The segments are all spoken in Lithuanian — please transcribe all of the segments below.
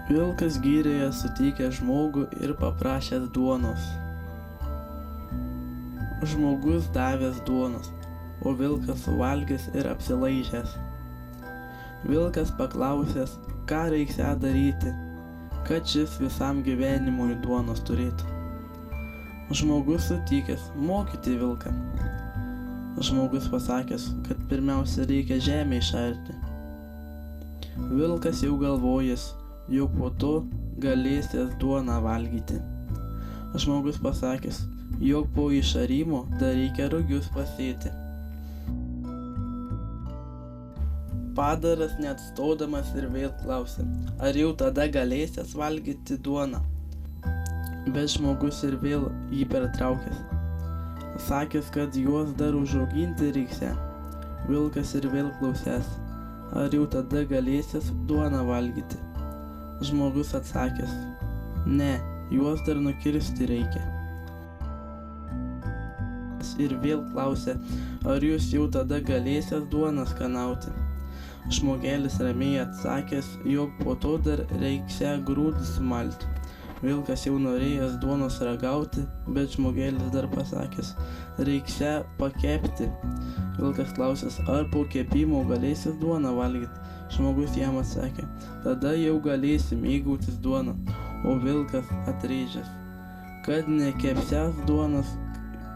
Vilkas gyrėje sutikė žmogų ir paprašęs duonos. Žmogus davęs duonos, o vilkas suvalgęs ir apsilaižęs. Vilkas paklausęs, ką reikia daryti, kad šis visam gyvenimui duonos turėtų. Žmogus sutikęs mokyti vilką. Žmogus pasakęs, kad pirmiausia reikia žemę išarti. Vilkas jau galvojęs, jau po to galėsės duoną valgyti. Žmogus pasakęs, jog po išarimo dar reikia rugius pasėti. Padaras net stodamas ir vėl klausė, ar jau tada galėsės valgyti duoną. Bet žmogus ir vėl jį pertraukęs, sakęs, kad juos dar užauginti reikia. Vilkas ir vėl klausęs, ar jau tada galėsės duoną valgyti. Žmogus atsakęs, ne, juos dar nukirsti reikia. Ir vėl klausė, ar jūs jau tada galėsės duoną skanauti. Žmogelis ramiai atsakęs, jog po to dar reikia grūdus sumalti. Vilkas jau norėjęs duonos ragauti, bet žmogelis dar pasakęs, reikia pakepti. Vilkas klausęs, ar po kepimo galėsis duoną valgyti. Žmogus jam atsakė, tada jau galėsi mėgautis duoną. O vilkas atrėžęs, kad nekepsęs duonos,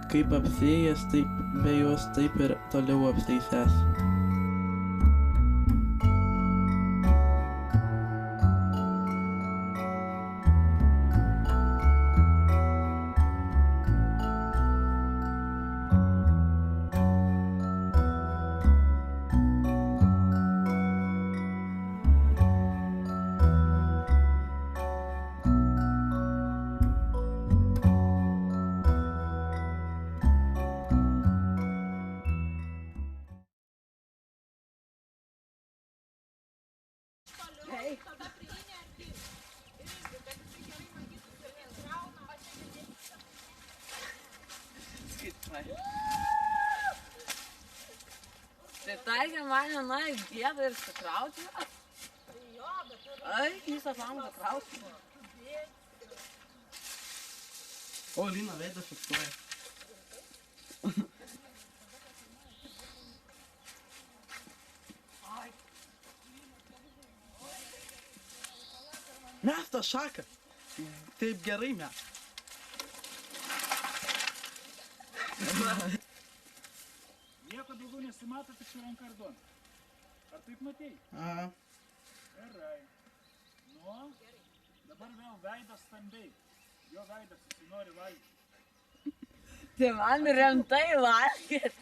kaip apsėjęs, taip be jos taip ir toliau apseisęs. Tai taigi mane, na, gėda ir sukrauti. Ai, visą valandą krauti. O, Lina veidą fiksuoja. Mes tą šaką. Taip gerai mes. Nieko daugiau nesimato, tik su ranka ir duona. Ar taip matei? Aha. Gerai. Nu, dabar vėl veidas stambiai. Jo veidas, jis nori valgyti. Tai man rimtai valgyt.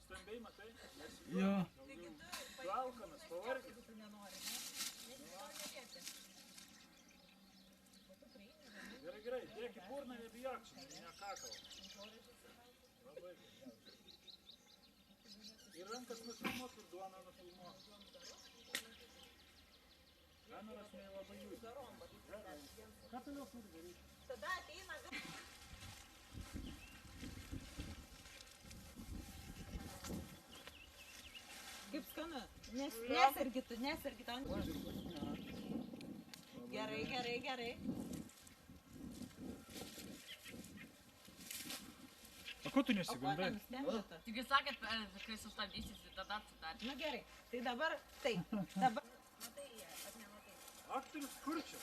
Stambiai matai? Jo. Tu alkanas, pavargęs. Gerai, dėk į burną, nebijok, ne kakao. Labai gerai. Ir rankas nufilmuok, ir duoną nufilmuok. Kameras nelabai jūt. Gerai. Ką toliau turi daryti? Tada ateina... Kaip skanu? Nesergi tu. Gerai. O ko tu nesigundai? Tik jūs sakėt, kai sustabdysis, tada atsidarė. Na gerai, tai dabar taip. Dabar... Matai jie, ar nematai? Aktorius kur čia?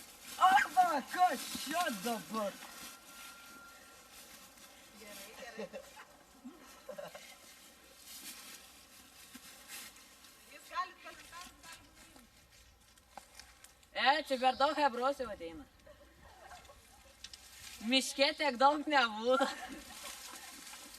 Arba, kas čia dabar? Gerai. Jūs galit komentarus daryti. Čia per daug hebrosių ateina. Miške tiek daug nebūna.